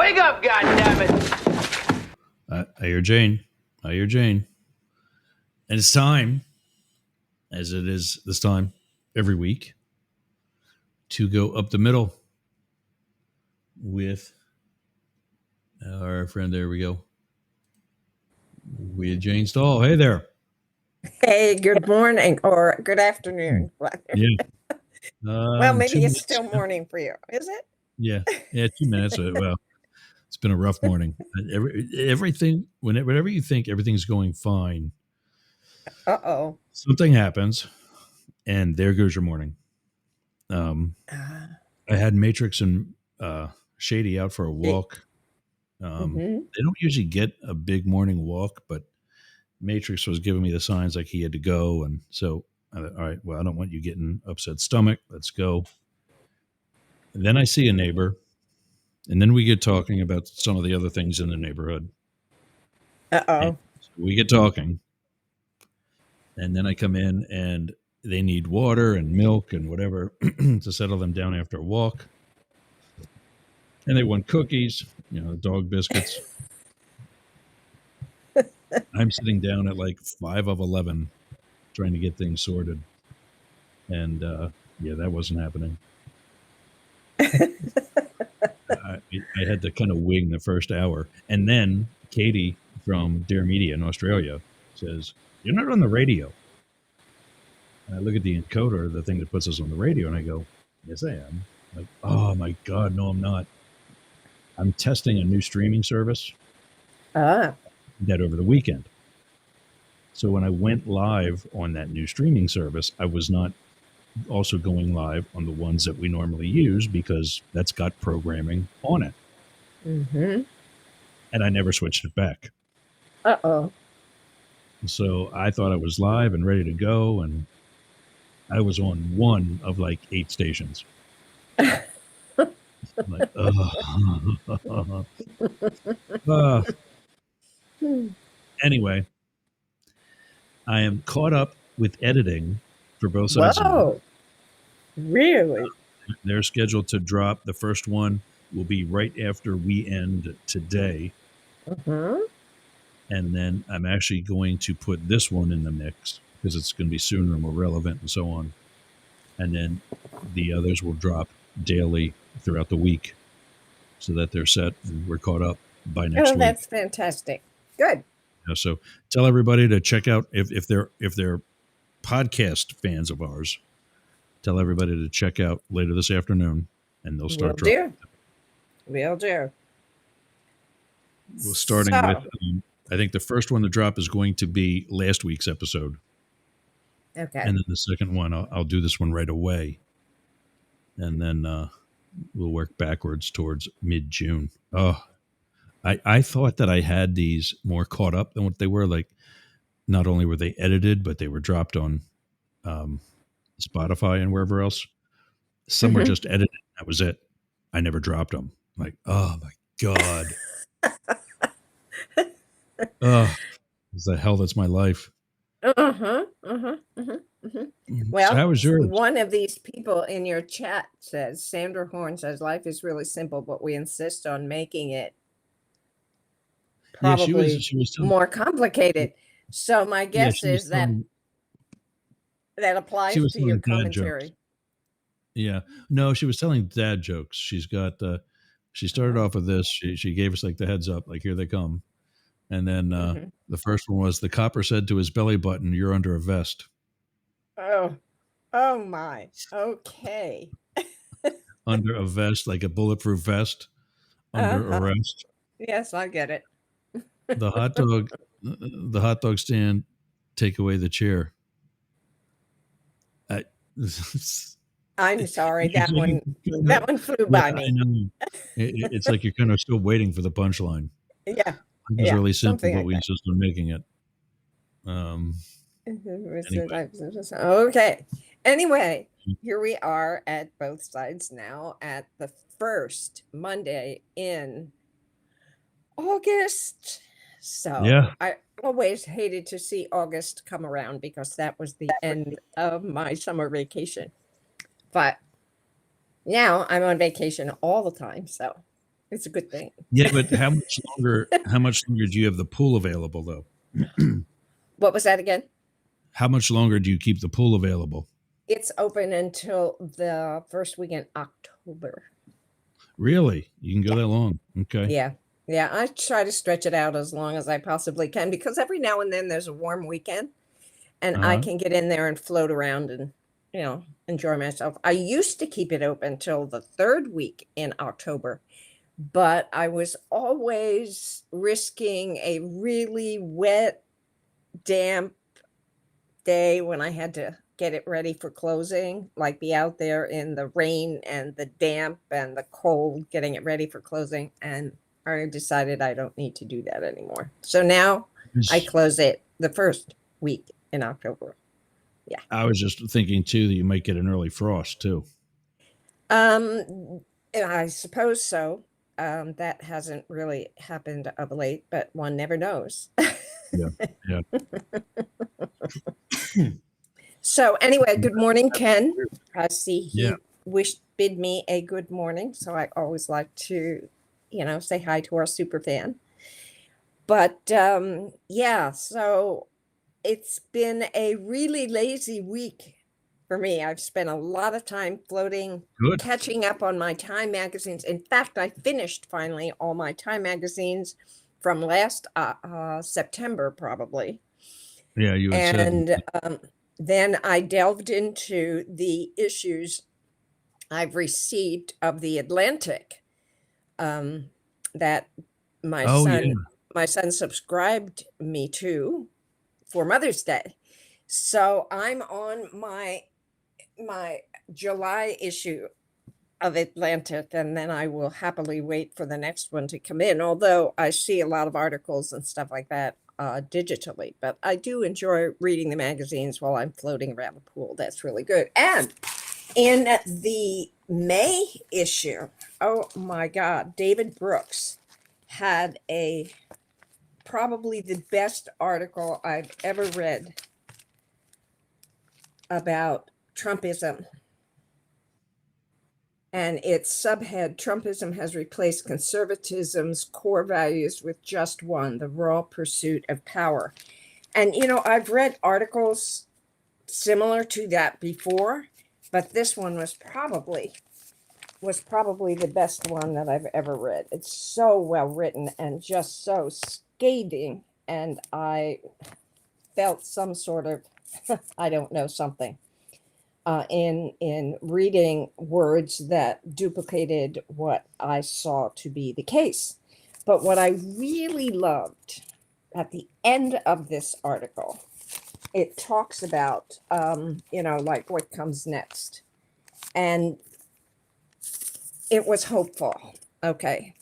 Wake up, goddammit! I hear Jane. I hear Jane. And it's time, as it is this time every week, to go up the middle with our friend. There we go. With Jane Stahl. Hey there. Hey, good morning or good afternoon. Yeah. Well, maybe 2 it's minutes. still morning for you, is it? Yeah. 2 minutes. Well, it's been a rough morning. Everything, whenever you think everything's going fine, Uh-oh. something happens, and there goes your morning. I had Matrix and Shady out for a walk. They don't usually get a big morning walk, but Matrix was giving me the signs like he had to go, and so I thought, all right, well, I don't want you getting upset stomach. Let's go. And then I see a neighbor, and then we get talking about some of the other things in the neighborhood. Uh-oh. So we get talking, and then I come in, and they need water and milk and whatever to settle them down after a walk. And they want cookies, dog biscuits. I'm sitting down at like 5 of 11 trying to get things sorted. And that wasn't happening. I had to kind of wing the first hour. And then Katie from Dare Media in Australia says, "You're not on the radio." And I look at the encoder, the thing that puts us on the radio, and I go, "Yes, I am." I'm like, oh my God, no, I'm not. I'm testing a new streaming service that over the weekend. So when I went live on that new streaming service, I was not also going live on the ones that we normally use because that's got programming on it. Mm-hmm. And I never switched it back. Uh-oh. So I thought I was live and ready to go, and I was on one of like 8 stations. I'm like, Anyway, I am caught up with editing for both sides. Whoa. Really? They're scheduled to drop. The first one will be right after we end today. Mm-hmm. And then I'm actually going to put this one in the mix because it's going to be sooner and more relevant and so on. And then the others will drop daily throughout the week so that they're set and we're caught up by next week. That's fantastic. Good. So tell everybody to check out if they're podcast fans of ours. Tell everybody to check out later this afternoon, and they'll start dropping. Will do. We're starting with, I think the first one to drop is going to be last week's episode. Okay. And then the second one, I'll do this one right away. And then we'll work backwards towards mid-June. Oh, I thought that I had these more caught up than what they were. Like, not only were they edited, but they were dropped on Spotify and wherever else. Some were just edited. That was it. I never dropped them. I'm like, oh my God. Oh, it's the hell that's my life. Well, so how was yours? One of these people in your chat says, Sandra Horn says, life is really simple, but we insist on making it probably she was more complicated. So my guess is that applies to your commentary. Jokes. Yeah. No, she was telling dad jokes. She's got she started off with this. She gave us like the heads up, like here they come. And then the first one was the copper said to his belly button, "You're under a vest." Oh my. Okay. Under a vest, like a bulletproof vest, under arrest. Yes, I get it. The hot dog stand, take away the chair. I'm sorry, that one flew by me. I know. It's like you're kind of still waiting for the punchline. Yeah. It's really simple, but we insist on making it. Okay. Anyway, here we are at both sides now at the first Monday in August. So yeah. I always hated to see August come around because that was the end of my summer vacation. But now I'm on vacation all the time. So It's a good thing. Yeah, but how much longer? How much longer do you have the pool available, though? What was that again? How much longer do you keep the pool available? It's open until the first week in October. Really? You can go Yeah. that long? Okay. Yeah. Yeah. I try to stretch it out as long as I possibly can because every now and then there's a warm weekend and I Uh-huh. can get in there and float around and, enjoy myself. I used to keep it open till the third week in October, but I was always risking a really wet, damp day when I had to get it ready for closing, like be out there in the rain and the damp and the cold, getting it ready for closing. And I decided I don't need to do that anymore. So now I close it the first week in October. Yeah. I was just thinking too that you might get an early frost too. I suppose so. That hasn't really happened of late, but one never knows. Yeah. Yeah. So anyway, good morning, Ken. I see Yeah. he bid me a good morning, so I always like to, say hi to our super fan. But yeah, so it's been a really lazy week for me. I've spent a lot of time floating, Good. catching up on my Time magazines. In fact, I finished finally all my Time magazines from last September, probably. Yeah, you had said. And then I delved into the issues I've received of the Atlantic that my Oh son yeah. my son subscribed me to for Mother's Day. So I'm on my July issue of Atlantic, and then I will happily wait for the next one to come in. Although I see a lot of articles and stuff like that digitally, but I do enjoy reading the magazines while I'm floating around the pool. That's really good. And in the May issue, oh my God, David Brooks had probably the best article I've ever read about Trumpism. And its subhead, Trumpism has replaced conservatism's core values with just one, the raw pursuit of power. And, I've read articles similar to that before, but this one was probably the best one that I've ever read. It's so well written and just so scathing. And I felt some sort of, I don't know, something. In reading words that duplicated what I saw to be the case. But what I really loved at the end of this article, it talks about, like what comes next. And it was hopeful. Okay.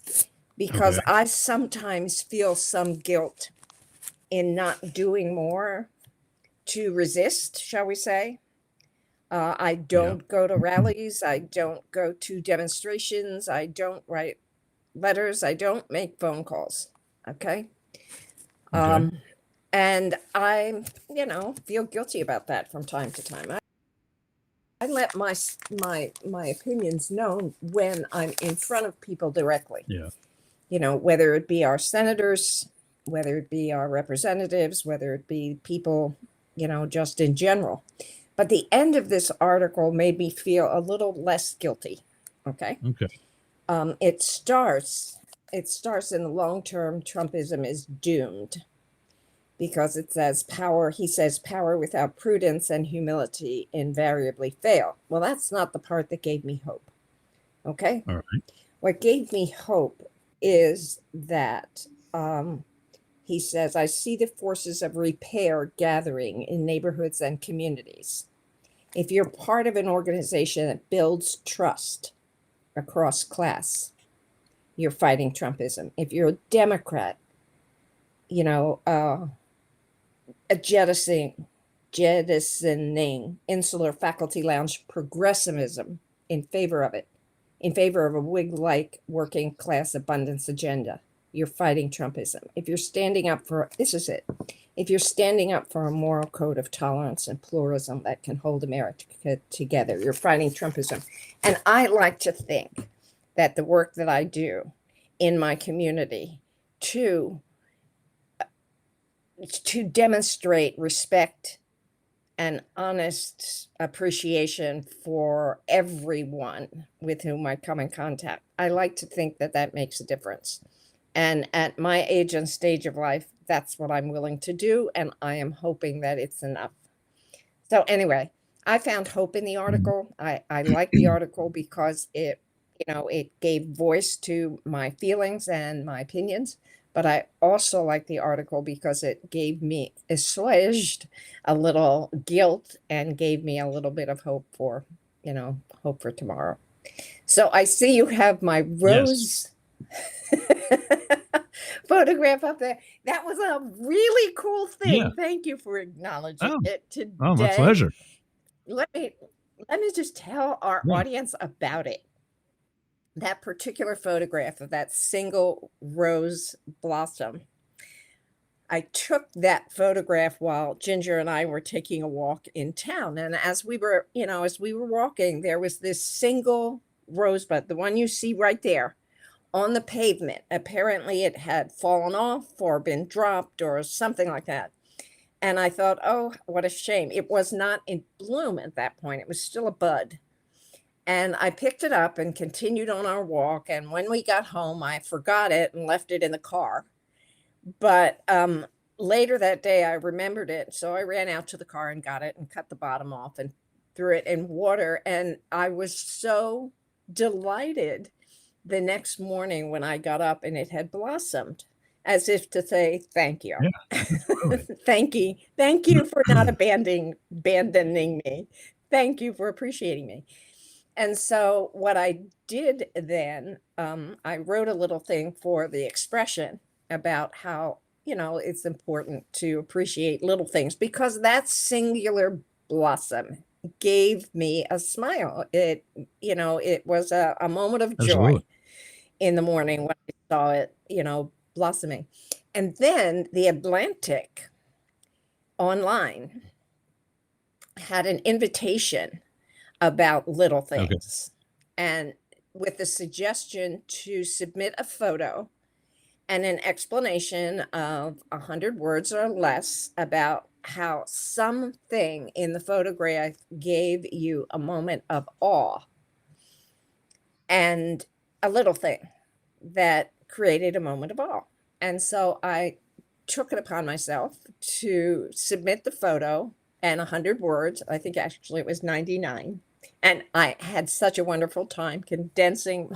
Because Okay. I sometimes feel some guilt in not doing more to resist, shall we say. I don't go to rallies. I don't go to demonstrations. I don't write letters. I don't make phone calls. Okay. Okay. And I, feel guilty about that from time to time. I let my opinions known when I'm in front of people directly. Yeah. Whether it be our senators, whether it be our representatives, whether it be people, just in general. But the end of this article made me feel a little less guilty. Okay. Okay. It starts in the long term, Trumpism is doomed because it says he says power without prudence and humility invariably fail. Well, that's not the part that gave me hope. Okay. All right. What gave me hope is that he says, I see the forces of repair gathering in neighborhoods and communities. If you're part of an organization that builds trust across class, you're fighting Trumpism. If you're a Democrat, jettisoning insular faculty lounge progressivism in favor of it, in favor of a Whig-like working class abundance agenda, you're fighting Trumpism. If you're standing up for, this is it, if you're standing up for a moral code of tolerance and pluralism that can hold America together, you're fighting Trumpism. And I like to think that the work that I do in my community to demonstrate respect and honest appreciation for everyone with whom I come in contact. I like to think that that makes a difference. And at my age and stage of life, that's what I'm willing to do. And I am hoping that it's enough. So, anyway, I found hope in the Mhm. article. I like the article because it gave voice to my feelings and my opinions. But I also like the article because it gave me assuaged a little guilt and gave me a little bit of hope for tomorrow. So I see you have my Yes. rose photograph up there. That was a really cool Yeah. thing. Thank you for acknowledging Oh, it oh, my today. pleasure. Let me let me just tell our Yeah. audience about it. That particular photograph of that single rose blossom. I took that photograph while Ginger and I were taking a walk in town. And as we were walking, there was this single rosebud, the one you see right there on the pavement. Apparently, it had fallen off or been dropped or something like that. And I thought, oh, what a shame. It was not in bloom at that point, it was still a bud. And I picked it up and continued on our walk. And when we got home, I forgot it and left it in the car. But later that day, I remembered it. So I ran out to the car and got it and cut the bottom off and threw it in water. And I was so delighted the next morning when I got up and it had blossomed, as if to say, thank you. Yeah, absolutely. Thank you for not abandoning me. Thank you for appreciating me. And so what I did then, I wrote a little thing for the expression about how, it's important to appreciate little things because that singular blossom gave me a smile. It was a moment of Absolutely. joy in the morning when I saw it, blossoming. And then the Atlantic online had an invitation about little Okay. things and with the suggestion to submit a photo and an explanation of 100 words or less about how something in the photograph gave you a moment of awe and a little thing that created a moment of awe. And so I took it upon myself to submit the photo and 100 words. I think actually it was 99. And I had such a wonderful time condensing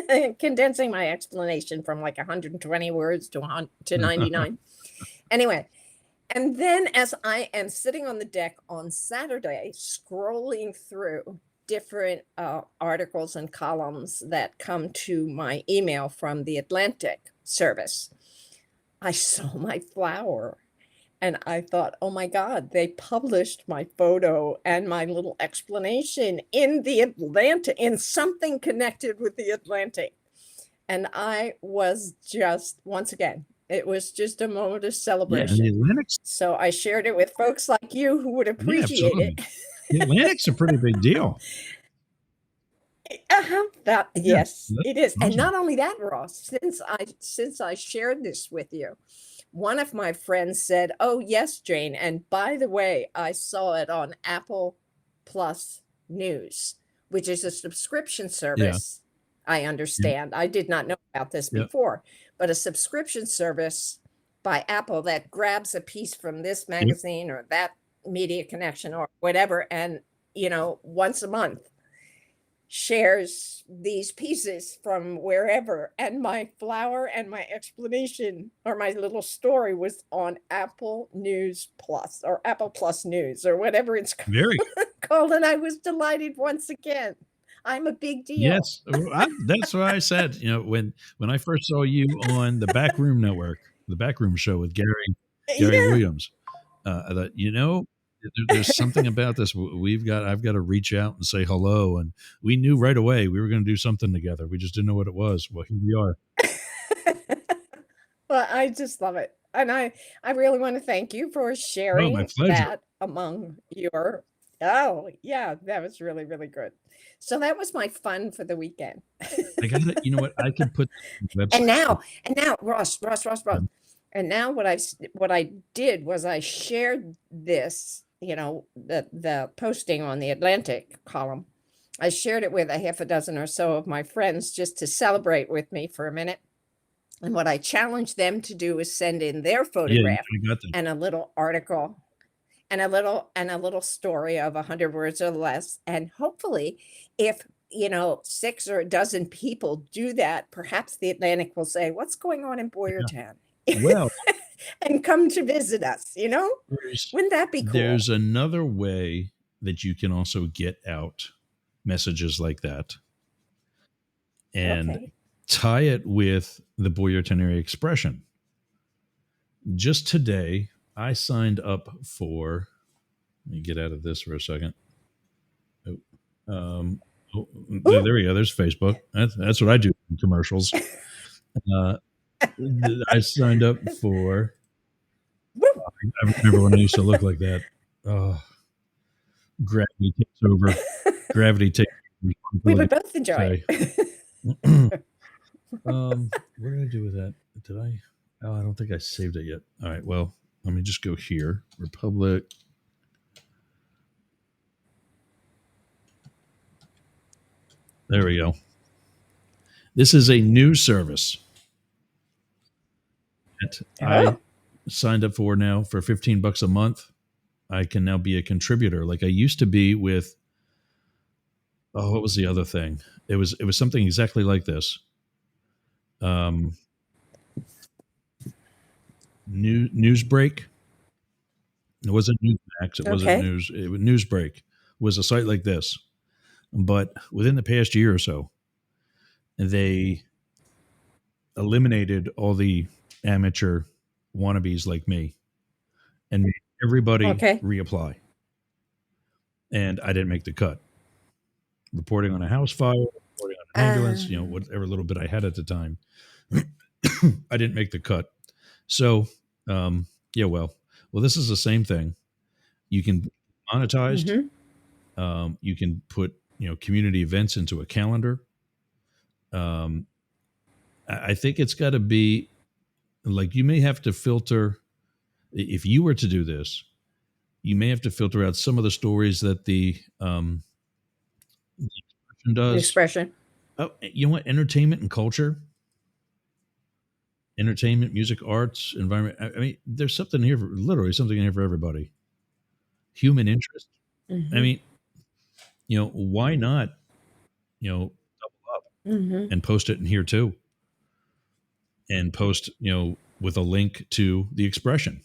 my explanation from like 120 words to 99. Anyway, and then as I am sitting on the deck on Saturday, scrolling through different articles and columns that come to my email from the Atlantic service, I saw my flower and I thought, oh my God, they published my photo and my little explanation in the Atlantic, in something connected with the Atlantic. And I was just, once again, it was just a moment of Yeah, and the celebration. Atlantic's So I shared it with folks like you who would yeah, appreciate absolutely. it. The Atlantic's a pretty big deal. Yeah, Yes, that's it is. And awesome. not only that, Ross, since I shared this with you, one of my friends said, "Oh, yes, Jane, and by the way, I saw it on Apple Plus News, which is a subscription Yeah, service." I yeah, understand. I did not know about this yeah. before, but a subscription service by Apple that grabs a piece from this Yep. magazine or that media connection or whatever, and once a month shares these pieces from wherever. And my flower and my explanation or my little story was on Apple News Plus or Apple Plus News or whatever it's Very called. And I was delighted once again. I'm a big deal. yes. Well, that's what I said, when I first saw you on the Backroom Network, the Backroom Show with Gary Yeah. Williams, I thought, there's something about this. I've got to reach out and say hello. And we knew right away we were going to do something together. We just didn't know what it was. Well, here we are. Well, I just love it. And I really want to thank you for Oh, my sharing pleasure. that among your Oh, yeah, that was really, really good. So that was my fun for the weekend. I gotta, you know what? I could put the And website. now, Ross. And now what I did was I shared this, the posting on the Atlantic column. I shared it with a half a dozen or so of my friends just to celebrate with me for a minute. And what I challenged them to do is send in their Yeah, photograph I got that. and a little article and a little story of 100 words or less. And hopefully, if 6 or a dozen people do that, perhaps the Atlantic will say, "What's going on in Yeah. Boyertown?" Well, And come to visit us, there's Wouldn't that be cool? there's another way that you can also get out messages like that and Okay. tie it with the Boyertown area expression. Just today, I signed up for. Let me get out of this for a second. Oh, there Ooh. we go. There's Facebook. That's what I do in commercials. Uh, I signed up for. Woo. I remember when I used to look like that. Oh, gravity takes over. Gravity takes We responsibility. would both enjoy Say, it. what did I do with that? Did I? Oh, I don't think I saved it yet. All right. Well, let me just go here. Republic. There we go. This is a news service that I Oh, signed up for now for $15 a month. I can now be a contributor like I used to be with. Oh, what was the other thing? It was something exactly like this. Um, Newsbreak. It wasn't Newsmax. It wasn't okay. News. It was Newsbreak. It was a site like this, but within the past year or so, they eliminated all the amateur wannabes like me and made everybody Okay. reapply. And I didn't make the cut. Reporting on a house fire, reporting on an ambulance, Um, whatever little bit I had at the time, I didn't make the cut. So, yeah, well, this is the same thing. You can be monetized. mhm. You can put community events into a calendar. Um, I think it's got to be like you may have to filter if you were to do this. You may have to filter out some of the stories that the expression The does. expression. Oh, you know what? Entertainment and culture, entertainment, music, arts, environment. I mean, there's something here, literally something in here for everybody. Human interest. I Mhm. mean, why not, double up Mhm. and post it in here too, and post, with a link to the expression,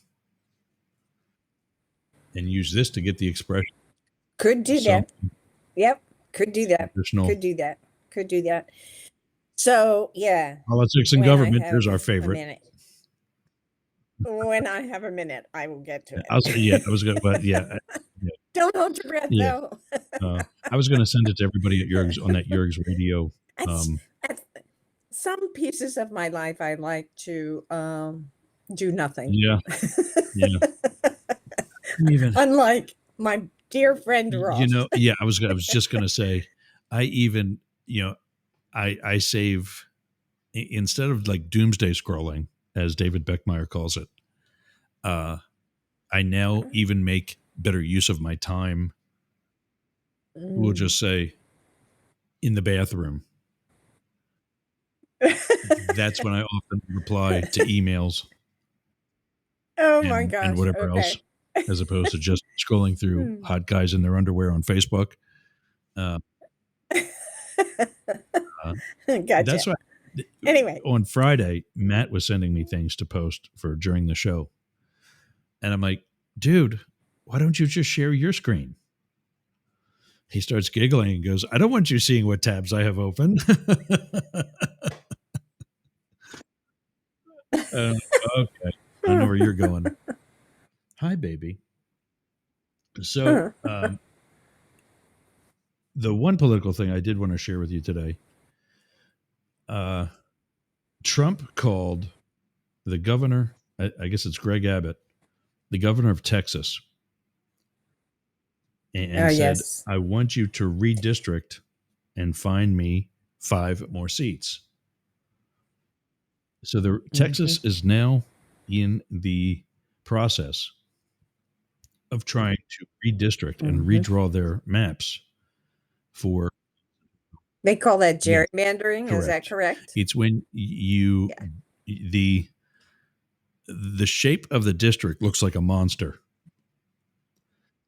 and use this to get the expression. Could do Some that. Yep. Could do that. additional Could do that. Could do that. So, yeah, politics and when I government. There's have our a favorite. minute. When I have a minute, I will get to I'll say, yeah, I it. was going to, but yeah, yeah, Don't hold your breath, yeah. though. I was going to send it to everybody at Yergz on that Yergz radio. That's that's some pieces of my life I like to, do nothing. Yeah, yeah. Even Unlike my dear friend Ross. yeah. I was just going to say, I even I save instead of like doomsday scrolling, as David Beckmeyer calls it. Uh, I now even make better use of my time. We'll Mm. just say in the bathroom. That's when I often reply to emails Oh my and gosh, whatever else, okay. as opposed to just scrolling through Hmm. hot guys in their underwear on Facebook. Uh, uh, Gotcha. that's why Anyway. on Friday, Matt was sending me things to post for during the show. And I'm like, dude, why don't you just share your screen? He starts giggling and goes, I don't want you seeing what tabs I have open. Okay. I know where you're going. Hi, baby. So, the one political thing I did want to share with you today, uh, Trump called the governor, I guess it's Greg Abbott, the governor of Texas, and said, Yes. I want you to redistrict and find me 5 more seats. So Texas is now in the process of trying to redistrict and redraw their maps for. They call that Yes, gerrymandering. Is that correct? It's when you Yeah. the shape of the district looks like a monster,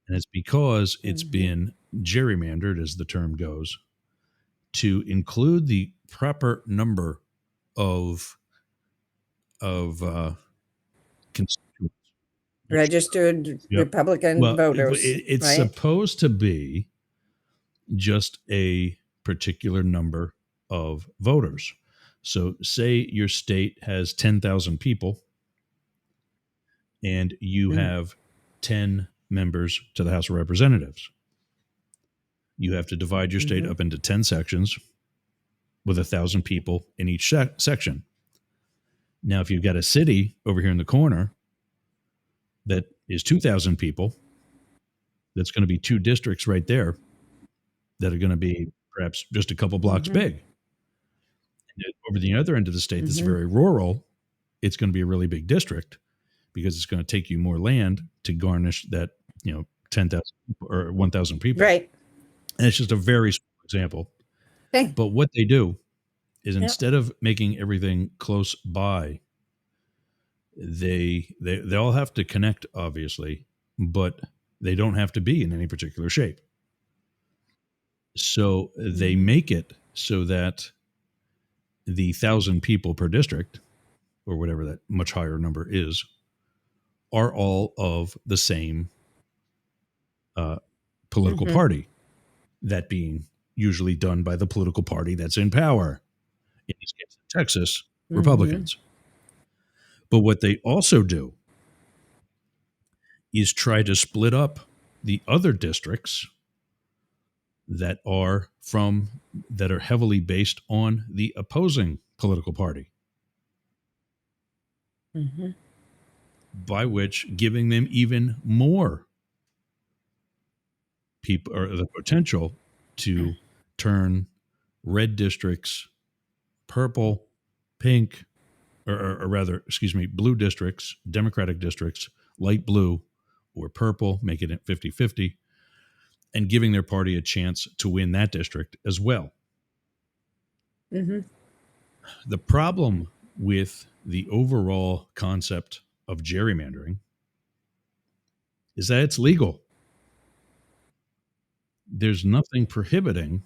and it's because it's been gerrymandered, as the term goes, to include the proper number of constituents. Registered Yep. Republican Well, voters, it's right? supposed to be just a particular number of voters. So, say your state has 10,000 people and you Mm-hmm. have 10 members to the House of Representatives. You have to divide your state up into 10 sections with 1,000 people in each section. Now, if you've got a city over here in the corner that is 2,000 people, that's going to be 2 districts right there that are going to be perhaps just a couple blocks big. And over the other end of the state that's very rural, it's going to be a really big district because it's going to take you more land to garnish that, 10,000 or 1,000 people. Right. And it's just a very small example. Okay. But what they do is instead of making everything close by, they all have to connect, obviously, but they don't have to be in any particular shape. So they make it so that the 1,000 people per district, or whatever that much higher number is, are all of the same political party. That being usually done by the political party that's in power. In this case, in Texas, Republicans. But what they also do is try to split up the other districts that are heavily based on the opposing political party. By which giving them even more people, or the potential to turn red districts purple, pink, or rather, blue districts, Democratic districts, light blue or purple, making it 50-50, and giving their party a chance to win that district as well. The problem with the overall concept of gerrymandering is that it's legal. There's nothing prohibiting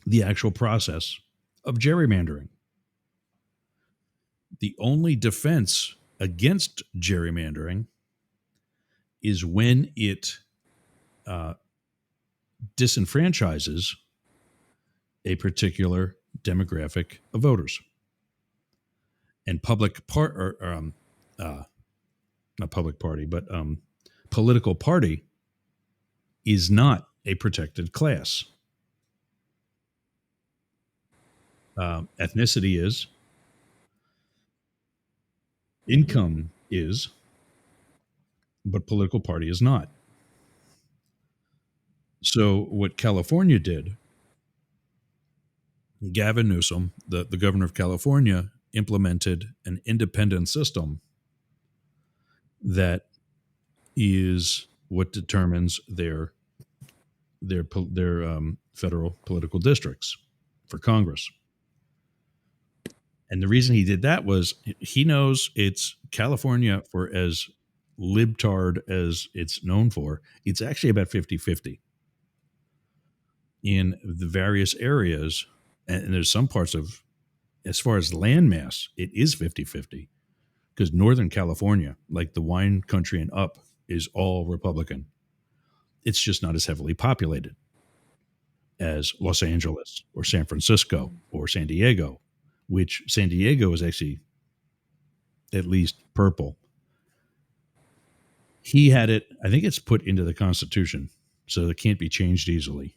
the actual process of gerrymandering. The only defense against gerrymandering is when it disenfranchises a particular demographic of voters. And not public party, but political party is not a protected class. Ethnicity is, income is, but political party is not. So what California did, Gavin Newsom, the governor of California, implemented an independent system that is what determines their federal political districts for Congress. And the reason he did that was he knows it's California, for as libtard as it's known for, it's actually about 50-50 in the various areas. And there's some parts of, as far as landmass, it is 50-50 because Northern California, like the wine country and up, is all Republican. It's just not as heavily populated as Los Angeles or San Francisco or San Diego, which San Diego is actually at least purple. He had it, I think it's put into the Constitution, so it can't be changed easily,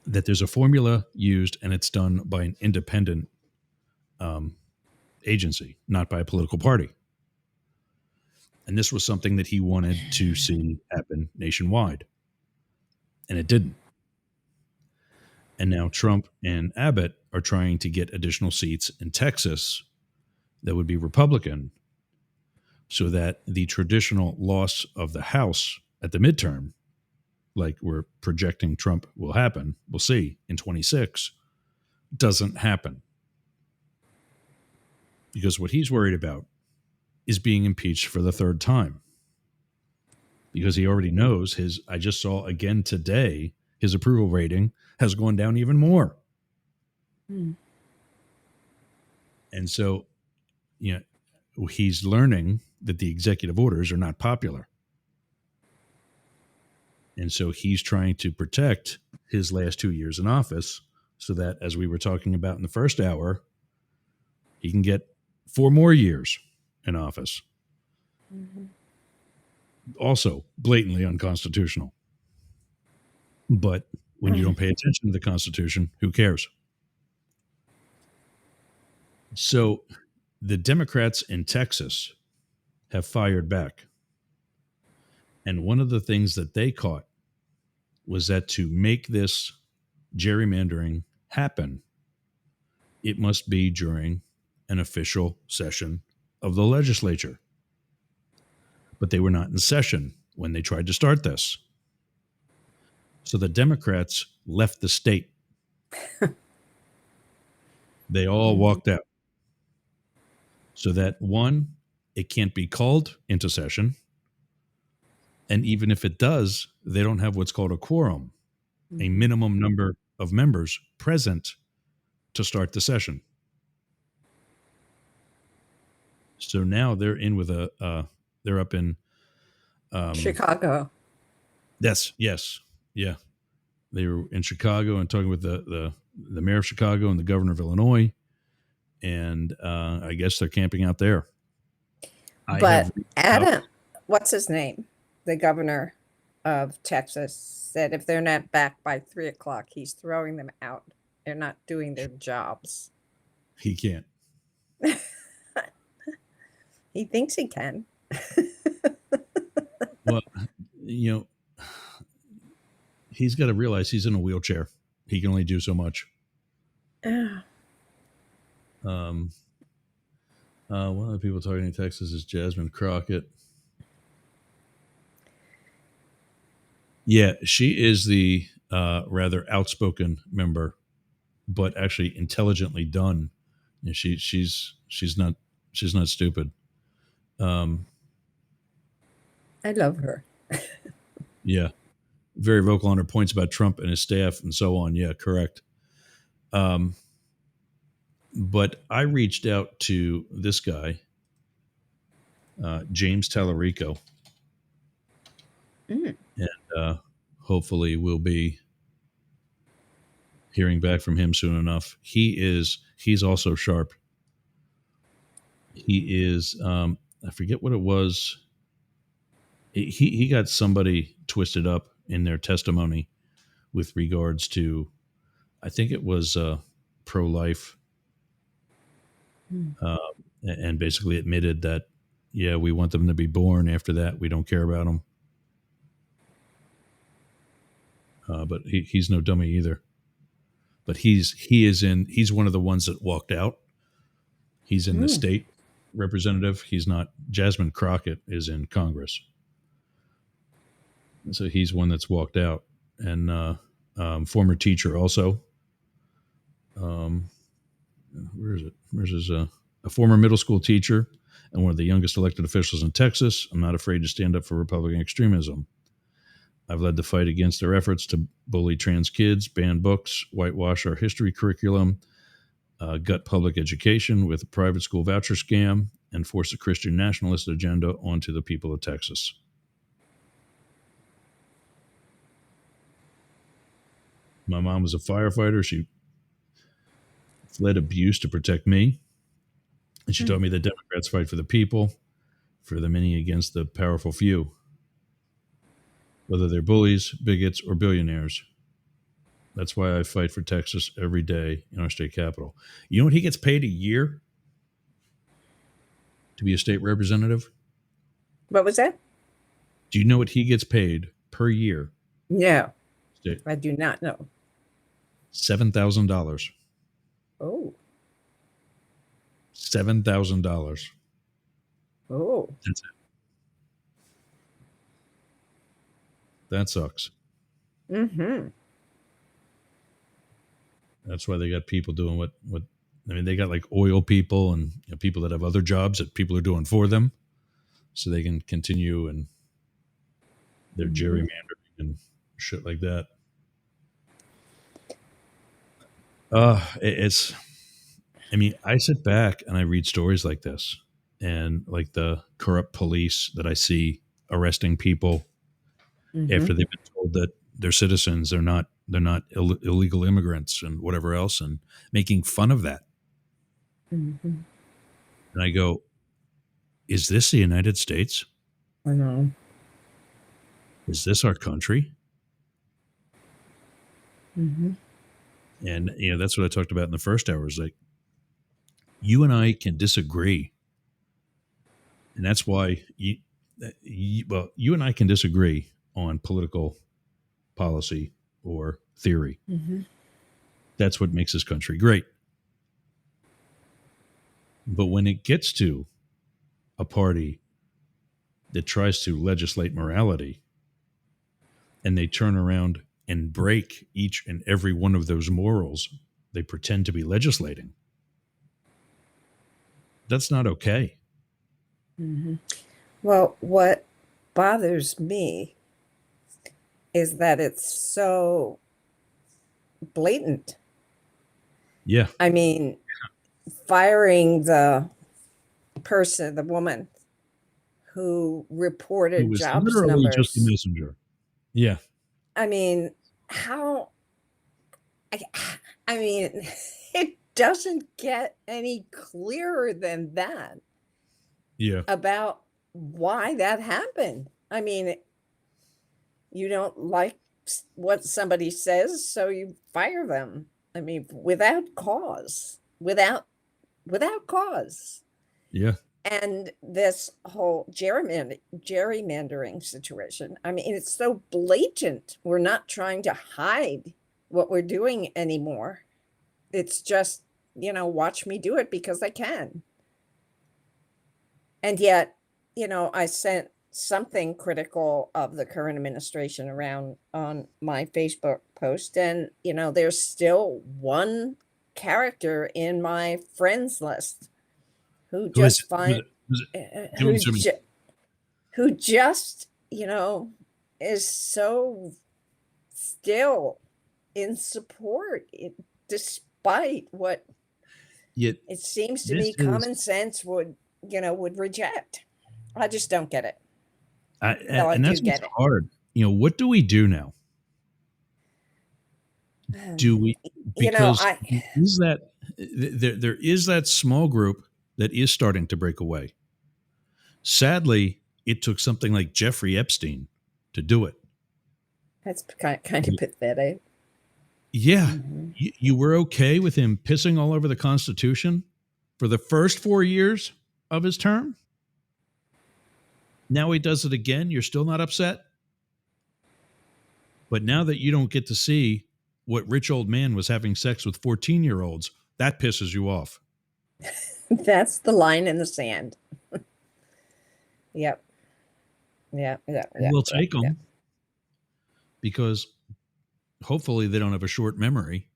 that there's a formula used and it's done by an independent agency, not by a political party. And this was something that he wanted to see happen nationwide. And it didn't. And now Trump and Abbott are trying to get additional seats in Texas that would be Republican, so that the traditional loss of the House at the midterm, like we're projecting Trump will happen, we'll see in 26, doesn't happen. Because what he's worried about is being impeached for the third time. Because he already knows I just saw again today, his approval rating has gone down even more. Hmm. And so, he's learning that the executive orders are not popular. And so he's trying to protect his last 2 years in office so that, as we were talking about in the first hour, he can get 4 more years in office. Mm-hmm. Also blatantly unconstitutional. But when you don't pay attention to the Constitution, who cares? So the Democrats in Texas have fired back. And one of the things that they caught was that to make this gerrymandering happen, it must be during an official session of the legislature. But they were not in session when they tried to start this. So the Democrats left the state. They all walked out. So that, one, it can't be called into session. And even if it does, they don't have what's called a quorum, a minimum number of members present to start the session. So now they're in with they're up in Chicago. Yes. Yeah. They were in Chicago and talking with the mayor of Chicago and the governor of Illinois. And I guess they're camping out there. But Adam, what's his name? The governor of Texas said if they're not back by 3:00, he's throwing them out. They're not doing their jobs. He can't. He thinks he can. Well, he's got to realize he's in a wheelchair. He can only do so much. One of the people talking in Texas is Jasmine Crockett. Yeah, she is the rather outspoken member, but actually intelligently done. She's not stupid. I love her. Yeah, very vocal on her points about Trump and his staff and so on. Yeah, correct. But I reached out to this guy, James Tallarico, and hopefully we'll be hearing back from him soon enough. He's also sharp. He is, I forget what it was. He got somebody twisted up in their testimony with regards to, I think it was pro-life, and basically admitted that, yeah, we want them to be born. After that, we don't care about them. But he's no dummy either. But he's one of the ones that walked out. He's in the state representative. He's not. Jasmine Crockett is in Congress. So he's one that's walked out. And former teacher also. Where is it? Where's his a former middle school teacher and one of the youngest elected officials in Texas. I'm not afraid to stand up for Republican extremism. I've led the fight against their efforts to bully trans kids, ban books, whitewash our history curriculum, gut public education with a private school voucher scam, and force a Christian nationalist agenda onto the people of Texas. My mom was a firefighter. She fled abuse to protect me. And she told me that Democrats fight for the people, for the many against the powerful few, whether they're bullies, bigots, or billionaires. That's why I fight for Texas every day in our state capital. You know what he gets paid a year to be a state representative? What was that? Do you know what he gets paid per year? Yeah. I do not know. $7,000. Oh, $7,000. oh. That's it. That sucks. Mm-hmm. That's why they got people doing what I mean, they got like oil people and people that have other jobs that people are doing for them so they can continue and their Mm-hmm. gerrymandering and shit like that. It's, I mean, I sit back and I read stories like this and like the corrupt police that I see arresting people Mm-hmm. after they've been told that they're citizens, they're not illegal immigrants and whatever else, and making fun of that. Mm-hmm. And I go, is this the United States? I know. Is this our country? Mm-hmm. And that's what I talked about in the first hour. Is like you and I can disagree, and that's why you and I can disagree on political policy or theory. Mm-hmm. That's what makes this country great. But when it gets to a party that tries to legislate morality and they turn around and break each and every one of those morals they pretend to be legislating, that's not okay. Mm-hmm. Well, what bothers me is that it's so blatant. Yeah. I mean, firing the woman who It reported was jobs literally just a numbers. messenger. Yeah. I mean, how? I, I mean, it doesn't get any clearer than that Yeah. about why that happened. I mean, you don't like what somebody says, so you fire them. I mean, without cause, without cause. Yeah. And this whole gerrymandering situation, I mean, it's so blatant. We're not trying to hide what we're doing anymore. It's just, watch me do it because I can. And yet, I sent something critical of the current administration around on my Facebook post. And, there's still one character in my friends list who Who is just it? Who is find it? Who is it? Give him who's to me. who just is so still in support despite what Yet it seems to this me is, common sense would reject. I just don't get it. Well, I and do that's what's get it. hard. What do we do now? Do we, because I is that there is that small group that is starting to break away. Sadly, it took something like Jeffrey Epstein to do it. that's kind of pathetic. Yeah. Mm-hmm. You were okay with him pissing all over the Constitution for the first 4 years of his term? Now he does it again. You're still not upset? But now that you don't get to see what rich old man was having sex with 14-year-olds, that pisses you off. That's the line in the sand. Yep. Yeah. We'll take them because hopefully they don't have a short memory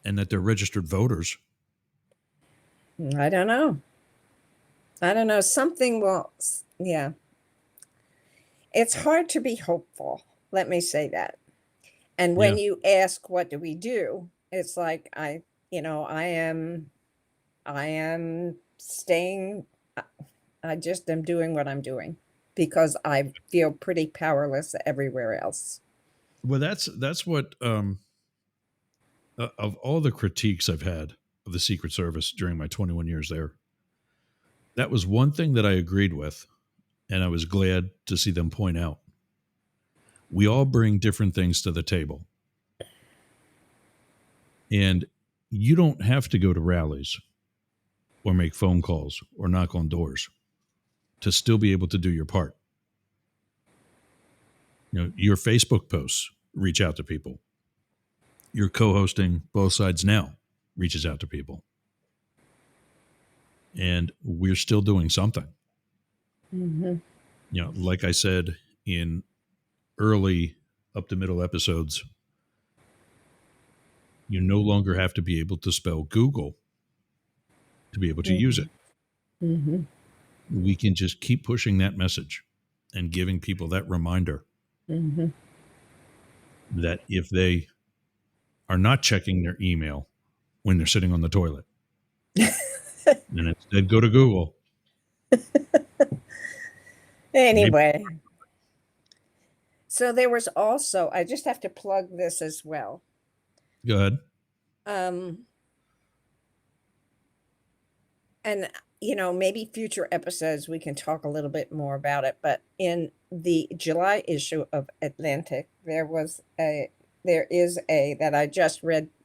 and that they're registered voters. I don't know. Something will, yeah. It's hard to be hopeful. Let me say that. And when you ask, what do we do? It's like, I am staying, I just am doing what I'm doing because I feel pretty powerless everywhere else. Well, that's what, of all the critiques I've had of the Secret Service during my 21 years there, that was one thing that I agreed with, and I was glad to see them point out. We all bring different things to the table. And you don't have to go to rallies or make phone calls or knock on doors to still be able to do your part. Your Facebook posts, reach out to people. You're co-hosting Both Sides Now reaches out to people. And we're still doing something. Mm-hmm. You know, like I said in early up to middle episodes, you no longer have to be able to spell Google to be able to use it. Mm-hmm. We can just keep pushing that message and giving people that reminder Mm-hmm. that if they are not checking their email when they're sitting on the toilet, and instead go to Google. Anyway, so there was also, I just have to plug this as well. Go ahead. And maybe future episodes we can talk a little bit more about it, but in the July issue of Atlantic there is a that I just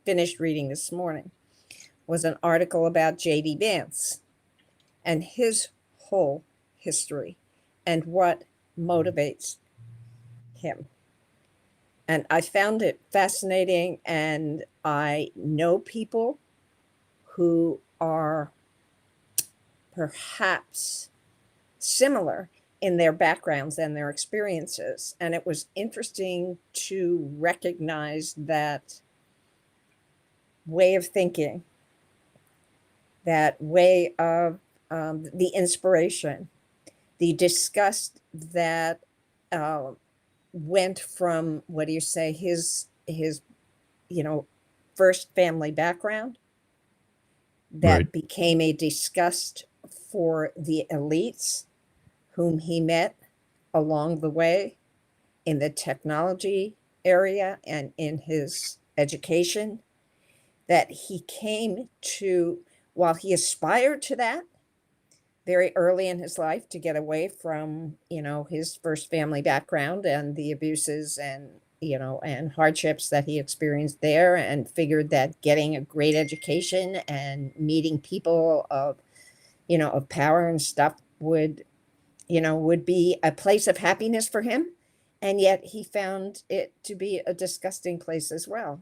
finished reading this morning, was an article about J.D. Vance and his whole history and what motivates him. And I found it fascinating, and I know people who are perhaps similar in their backgrounds and their experiences. And it was interesting to recognize that way of thinking, that way of the inspiration, the disgust that went from, what do you say, his first family background that Right. became a disgust for the elites whom he met along the way in the technology area and in his education, that he came to, while he aspired to that very early in his life, to get away from, his first family background and the abuses and, and hardships that he experienced there, and figured that getting a great education and meeting people of, of power and stuff would be a place of happiness for him. And yet he found it to be a disgusting place as well.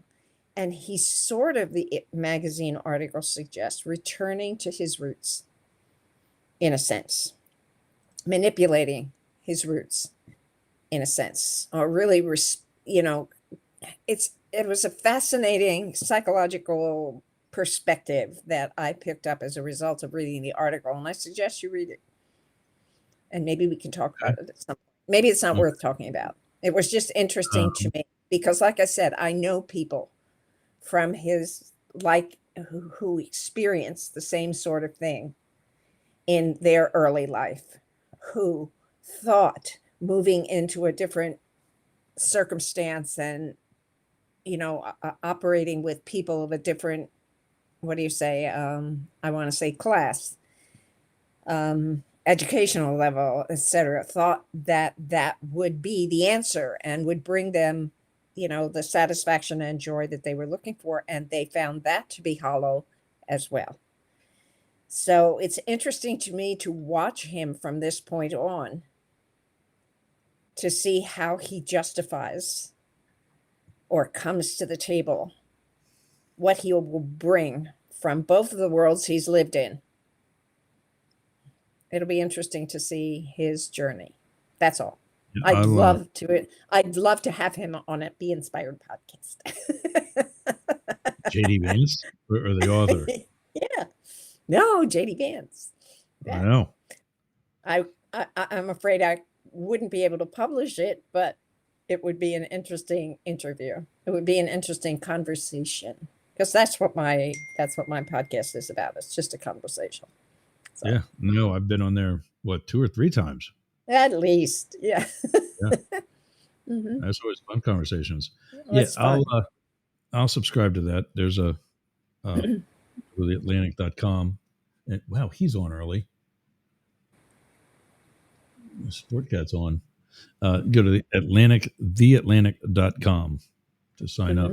And he sort of, the magazine article suggests, returning to his roots, in a sense, manipulating his roots, in a sense, or really, it was a fascinating psychological perspective that I picked up as a result of reading the article. And I suggest you read it. And maybe we can talk about it at some point. Maybe it's not worth talking about. It was just interesting to me because, like I said, I know people from his, who experienced the same sort of thing in their early life, who thought moving into a different circumstance and, operating with people of a different, what do you say? I want to say class, educational level, etc., thought that that would be the answer and would bring them, the satisfaction and joy that they were looking for. And they found that to be hollow as well. So it's interesting to me to watch him from this point on, to see how he justifies or comes to the table, what he will bring from both of the worlds he's lived in. It'll be interesting to see his journey. That's all. I'd love to have him on a Be Inspired podcast. J.D. Vance or the author? Yeah. No, J.D. Vance. Yeah. I know. I'm afraid I wouldn't be able to publish it, but it would be an interesting interview. It would be an interesting conversation, because that's what my podcast is about. It's just a conversation. So. Yeah. No, I've been on there, 2 or 3 times. At least. Yeah. Yeah. Mm-hmm. That's always fun conversations. Well, I'll subscribe to that. There's a theatlantic.com. And wow, he's on early. Sportcat's on. Go to the theatlantic.com to sign up.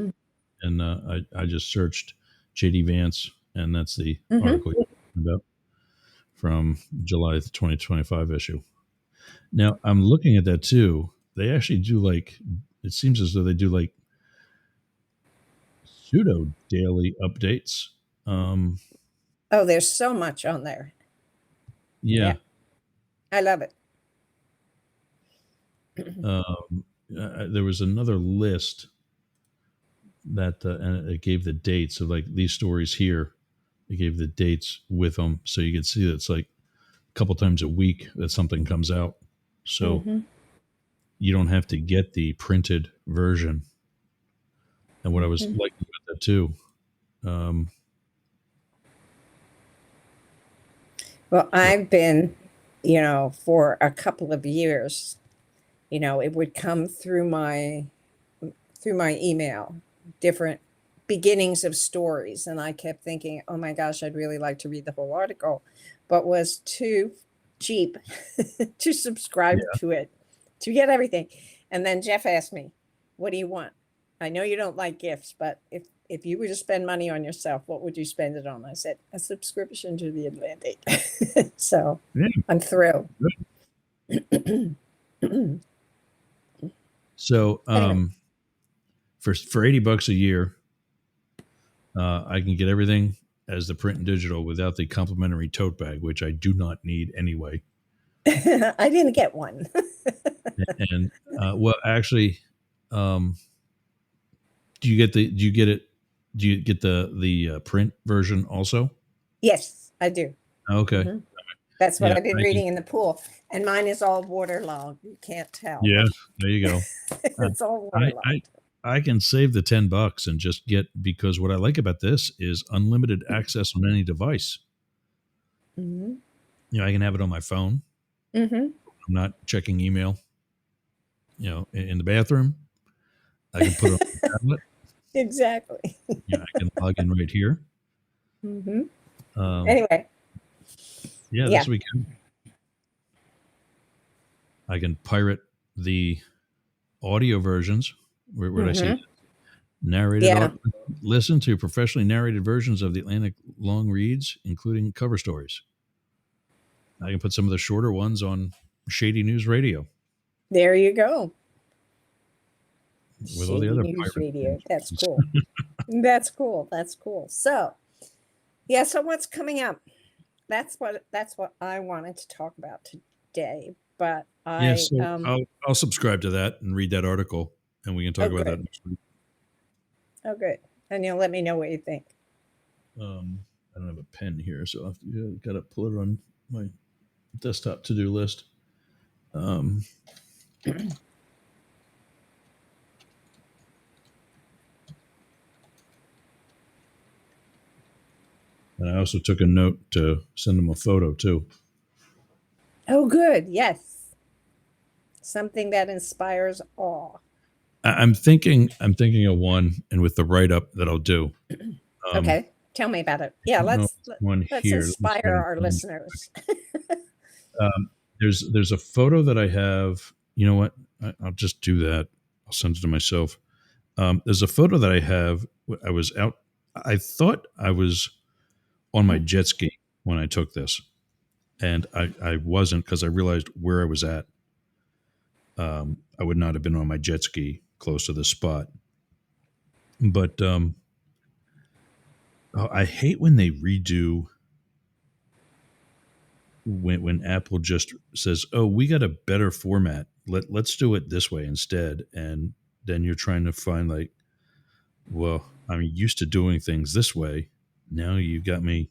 And I just searched J.D. Vance, and that's the article you're talking about from July 2025 issue. Now, I'm looking at that too. They actually do it seems as though they do like pseudo daily updates. Um, Oh, there's so much on there. yeah. Yeah, I love it. There was another list that and it gave the dates of like these stories here. It gave the dates with them, so you could see that it's like a couple times a week that something comes out. So Hmm. you don't have to get the printed version. And what I was Hmm. liking about that too, um, Well, well, I've been, for a couple of years, it would come through my email, different beginnings of stories, and I kept thinking, "Oh my gosh, I'd really like to read the whole article," but was too cheap to subscribe yeah, to it to get everything. And then Jeff asked me, "What do you want? I know you don't like gifts, but if you were to spend money on yourself, what would you spend it on?" I said, "A subscription to the Atlantic." So yeah. I'm thrilled. Good. So Anyway. for $80 a year, I can get everything as the print and digital without the complimentary tote bag, which I do not need anyway. I didn't get one. And well, actually, um, do you get the? Do you get it? Do you get the print version also? Yes, I do. Okay. Mhm. That's what Yeah. I've been I can. reading in the pool, and mine is all waterlogged. You can't tell. Yeah. There you go. It's all I I waterlogged. I can save the $10 and just get because what I like about this is unlimited access on any device. Mhm. I can have it on my phone. Mhm. I'm not checking email. In the bathroom. I can put it on my tablet. Exactly. I can log in right here. Mhm. Um, Anyway, yeah, this yeah. weekend I can pirate the audio versions. Where did I see Mhm. that? Narrated Yeah. art. Listen to professionally narrated versions of the Atlantic long reads, including cover stories. I can put some of the shorter ones on Shady News Radio There you go. with all the Shady other News pirate Radio. That's stations. cool. That's cool. That's cool. So, yeah, so what's coming up? That's what I wanted to talk about today. But Yeah, I so I'll subscribe to that and read that article, and we can talk oh about that good. next week. Oh good. And you'll let me know what you think. I don't have a pen here, so I've got to pull it on my desktop to do list. Um, and I also took a note to send them a photo too. Oh good. Yes. Something that inspires awe. I'm thinking of one, and with the write up that I'll do. Um, Okay. Tell me about it. I Yeah, don't know if let's it's one let's here. Let me see if I inspire can our find it. listeners. There's a photo that I have. You know what? I'll just do that. I'll send it to myself. There's a photo that I have. I was out. I thought I was on my jet ski when I took this, and I wasn't because I realized where I was at. I would not have been on my jet ski close to this spot. But I hate when they redo when Apple just says, "Oh, we got a better format. Let's do it this way instead." And then you're trying to find like, well, I'm used to doing things this way. Now you got me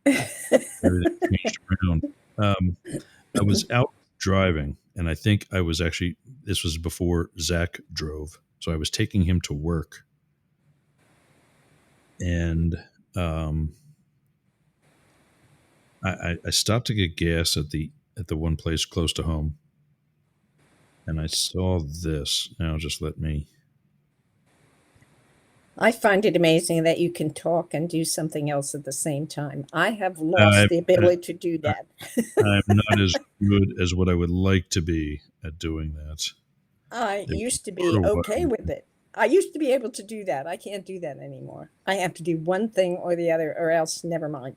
everything changed around. Um, I was out driving, and I think I was actually this was before Zach drove, so I was taking him to work, and um, I stopped to get gas at the one place close to home, and I saw this. Now just let me. I find it amazing that you can talk and do something else at the same time. I have I, lost the ability to do that. I'm not as good as what I would like to be at doing that. I It was used to part be of what okay with it. I used to be able to do that. I can't do that anymore. I have to do one thing or the other, or else never mind.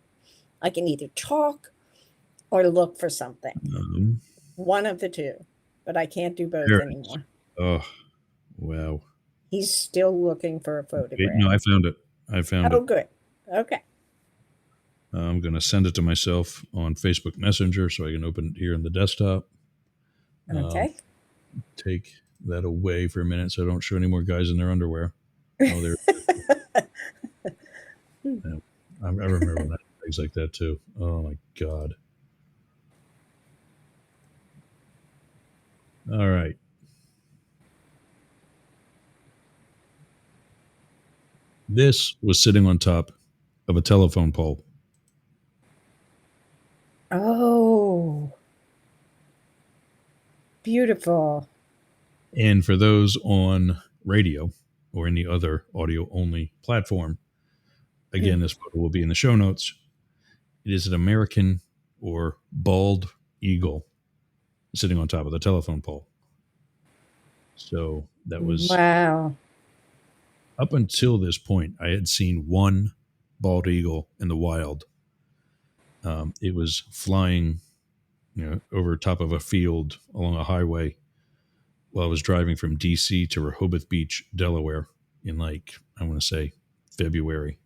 I can either talk or look for something, um, one of the two, but I can't do both there it is. anymore. Oh, Wow. He's still looking for a Wait, photograph. no, I found it. I found Oh, it. good. Okay. I'm going to send it to myself on Facebook Messenger so I can open it here in the desktop. Okay. Take that away for a minute so I don't show any more guys in their underwear. Oh, there. Yeah. I remember when I had things like that too. Oh my God. All right. This was sitting on top of a telephone pole. Oh, beautiful. And for those on radio or any other audio only platform, again, this photo will be in the show notes. It is an American or bald eagle sitting on top of the telephone pole. So that was Wow. up until this point, I had seen one bald eagle in the wild. It was flying, over top of a field along a highway while I was driving from DC to Rehoboth Beach, Delaware, in I want to say February.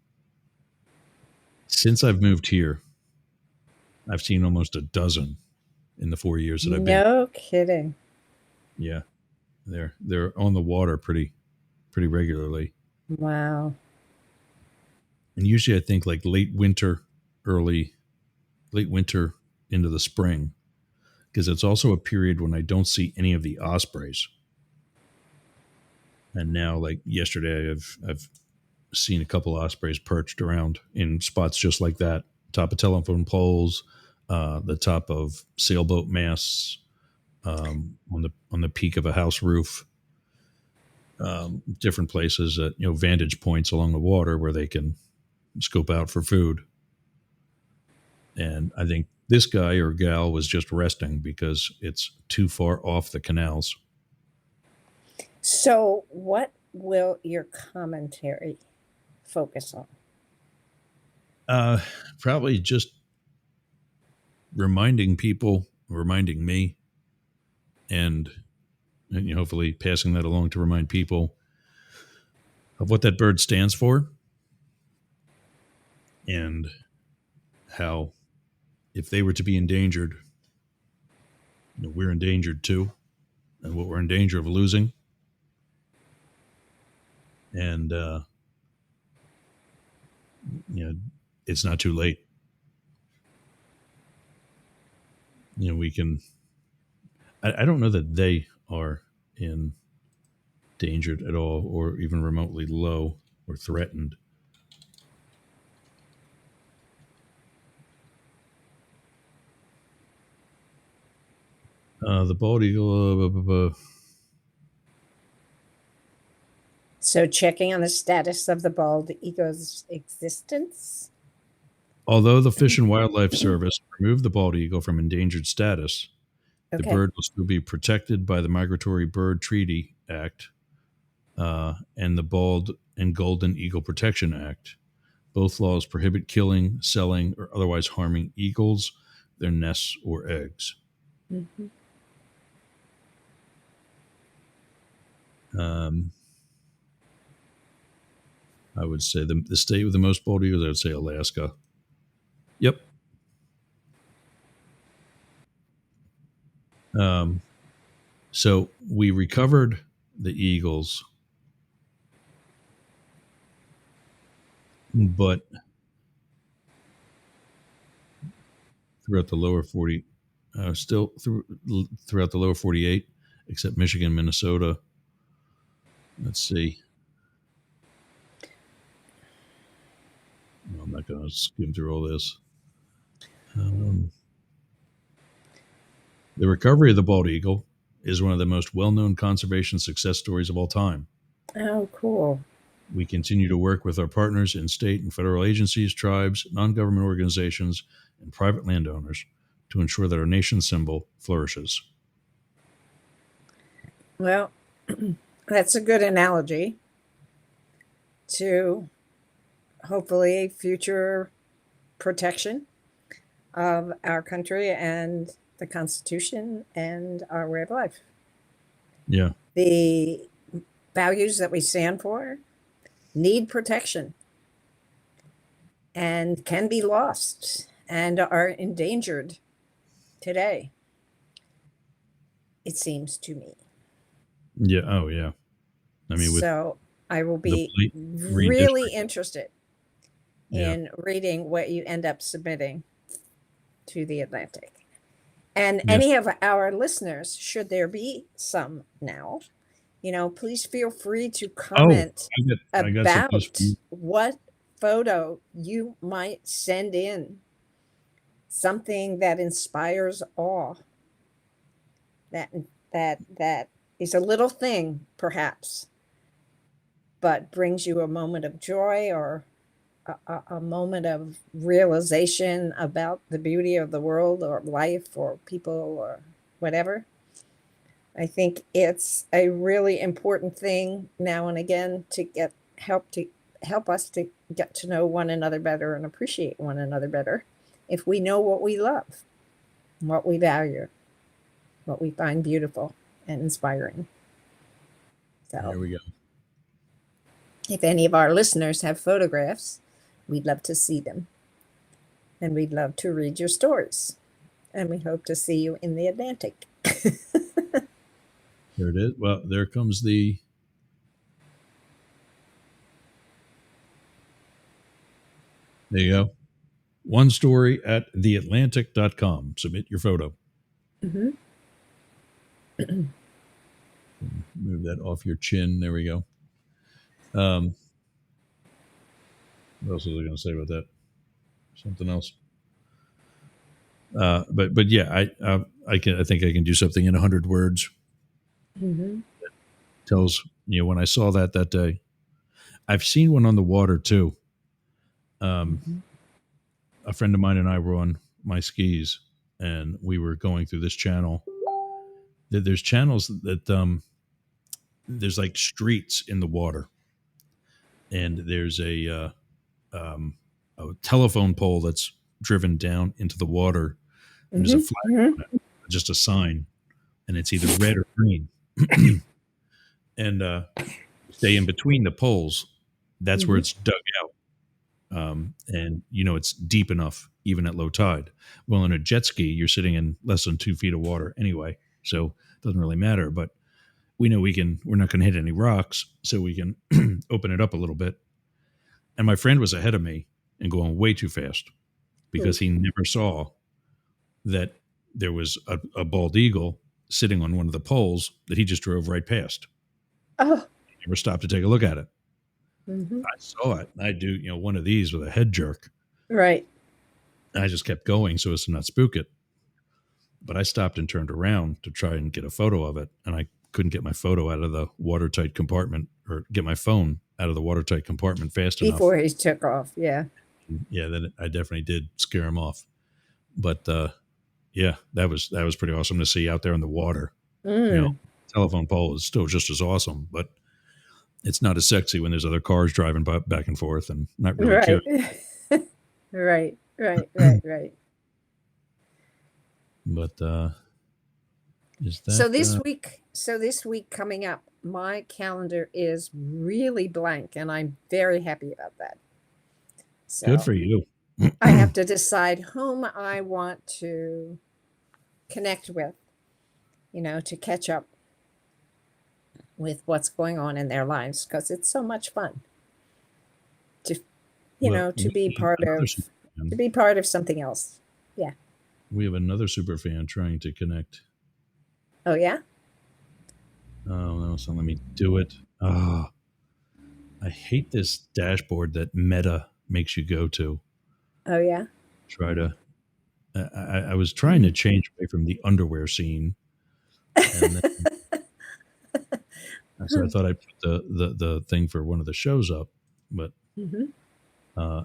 Since I've moved here, I've seen almost a dozen in the 4 years that I've been. No kidding. Yeah, they're on the water pretty regularly. Wow. And usually I think late winter into the spring, because it's also a period when I don't see any of the ospreys. And now, like yesterday, I've seen a couple ospreys perched around in spots just like that, top of telephone poles, the top of sailboat masts, on the peak of a house roof, different places at vantage points along the water where they can scope out for food. And I think this guy or gal was just resting because it's too far off the canals. So, what will your commentary focus on? Probably just reminding me, and hopefully passing that along to remind people of what that bird stands for, and how if they were to be endangered, we're endangered too, and what we're in danger of losing. And it's not too late. We can. I don't know that they are endangered at all, or even remotely low or threatened. The bald eagle. So, checking on the status of the bald eagle's existence. Although the Fish and Wildlife Service removed the bald eagle from endangered status, the bird will still be protected by the Migratory Bird Treaty Act and the Bald and Golden Eagle Protection Act. Both laws prohibit killing, selling, or otherwise harming eagles, their nests, or eggs. Mm-hmm. I would say the state with the most bald eagles, I would say Alaska. Yep. So we recovered the eagles, but throughout the lower 40, throughout the lower 48, except Michigan, Minnesota. Let's see. I'm not going to skim through all this. The recovery of the bald eagle is one of the most well-known conservation success stories of all time. Oh, cool. We continue to work with our partners in state and federal agencies, tribes, non-government organizations, and private landowners to ensure that our nation's symbol flourishes. Well, that's a good analogy to hopefully future protection of our country and the Constitution and our way of life. Yeah. The values that we stand for need protection and can be lost and are endangered today, it seems to me. Yeah. Oh, yeah. I mean, with So I will the be blatant really redistricting. interested Yeah. in reading what you end up submitting to the Atlantic. And Yeah. any of our listeners, should there be some now, please feel free to Oh, comment I got some news for about you. what photo you might send in. Something that inspires awe. That is a little thing, perhaps, but brings you a moment of joy or a moment of realization about the beauty of the world or life or people or whatever. I think it's a really important thing now and again to help us to get to know one another better and appreciate one another better if we know what we love, what we value, what we find beautiful and inspiring. There So we go. if any of our listeners have photographs, we'd love to see them. And we'd love to read your stories. And we hope to see you in the Atlantic. There it is. Well, there comes the. There you go. One story at theatlantic.com. Submit your photo. Mm-hmm. Move that off your chin. There we go. What else was I going to say about that? Something else. But yeah, I think I can do something in 100 words. Mm-hmm. Tells when I saw that day. I've seen one on the water too. Mm-hmm. A friend of mine and I were on my skis, and we were going through this channel. There's channels that there's like streets in the water, and there's a telephone pole that's driven down into the water, and there's a flag Mm-hmm. on it, just a sign, and it's either red or green. And stay in between the poles. That's where Mm-hmm. it's dug out. And it's deep enough even at low tide. Well, in a jet ski, you're sitting in less than 2 feet of water anyway, so it doesn't really matter. But we know we're not going to hit any rocks, so we can open it up a little bit. And my friend was ahead of me and going way too fast because he never saw that there was a bald eagle sitting on one of the poles that he just drove right past. Oh. He never stopped to take a look at it. Mm-hmm. I saw it. I do, one of these with a head jerk. Right. And I just kept going so as to not spook it. But I stopped and turned around to try and get a photo of it, and I couldn't get my photo out of the watertight compartment, or get my phone out of the watertight compartment fast Before enough. he took off. Yeah. Yeah, then I definitely did scare him off. But yeah, that was pretty awesome to see out there in the water. Mm. Telephone pole is still just as awesome, but it's not as sexy when there's other cars driving back and forth and not really Right. caring. Right. But is So that this week coming up, my calendar is really blank, and I'm very happy about that. So good for you? I have to decide whom I want to connect with, to catch up with what's going on in their lives, because it's so much fun to, to be part of something else. Yeah. We have another super fan trying to connect. Oh, yeah? Oh, no, so let me do it. Oh, I hate this dashboard that Meta makes you go to. Oh, yeah? Try to. I was trying to change away from the underwear scene, and then, so I thought I'd put the thing for one of the shows up, but Mm-hmm.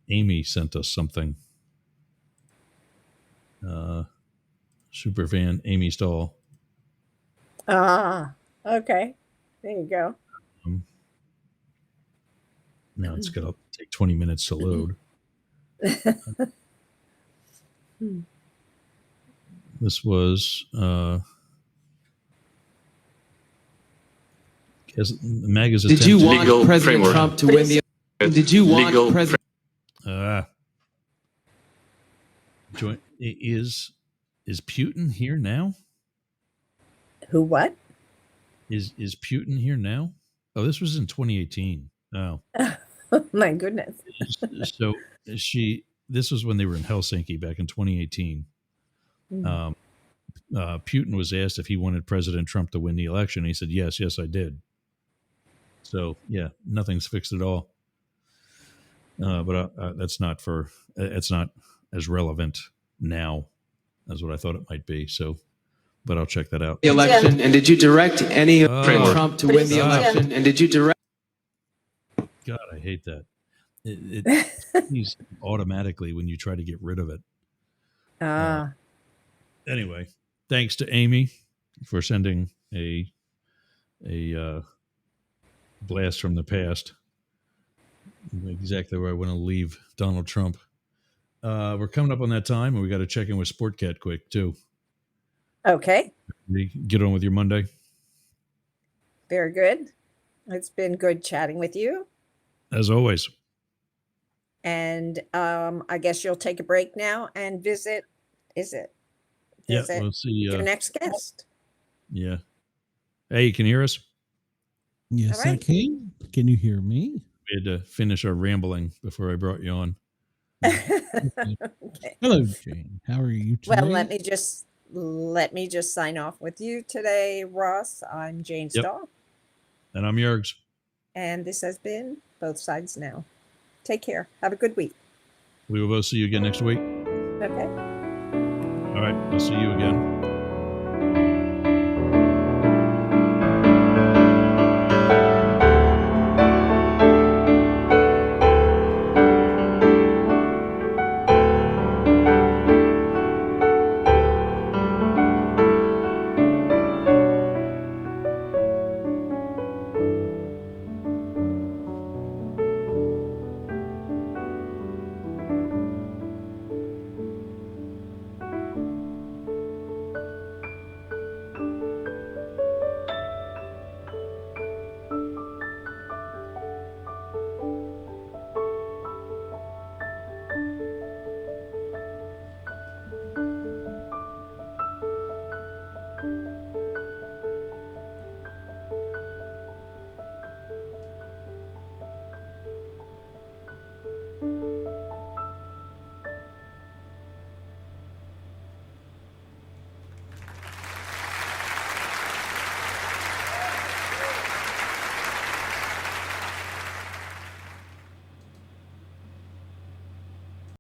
Amy sent us something. Super fan Amy Stahl. Ah, okay. There you go. Now it's going to take 20 minutes to load. This was MAGA's Did you attempt want Legal President framework. Trump to win the election? Did you want Legal President is Putin here now? Who what? Is Putin here now? Oh, this was in 2018. Oh, Oh, my goodness. so this was when they were in Helsinki back in 2018. Mm. Putin was asked if he wanted President Trump to win the election. He said, yes, I did. So yeah, nothing's fixed at all. But it's not as relevant now as what I thought it might be. So, but I'll check that out. the election? And did you direct any of Oh. Trump to win the Yeah. election? And did you direct? God, I hate that. It he's automatically when you try to get rid of it. Anyway, thanks to Amy for sending a blast from the past. Exactly where I want to leave Donald Trump. We're coming up on that time, and we got to check in with Sportcat quick too. Okay. Get on with your Monday. Very good. It's been good chatting with you. As always. And I guess you'll take a break now and visit. Yeah, we'll see. Your next guest. Yeah. Hey, can you hear us? Yes, All right. I can. Can you hear me? We had to finish our rambling before I brought you on. Okay. Hello, Jane. How are you today? Well, let me just sign off with you today, Ross. I'm Jane Yep. Stahl, And I'm Yergz. and this has been Both Sides Now. Take care. Have a good week. We will both see you again next week. Okay. All right. I'll see you again.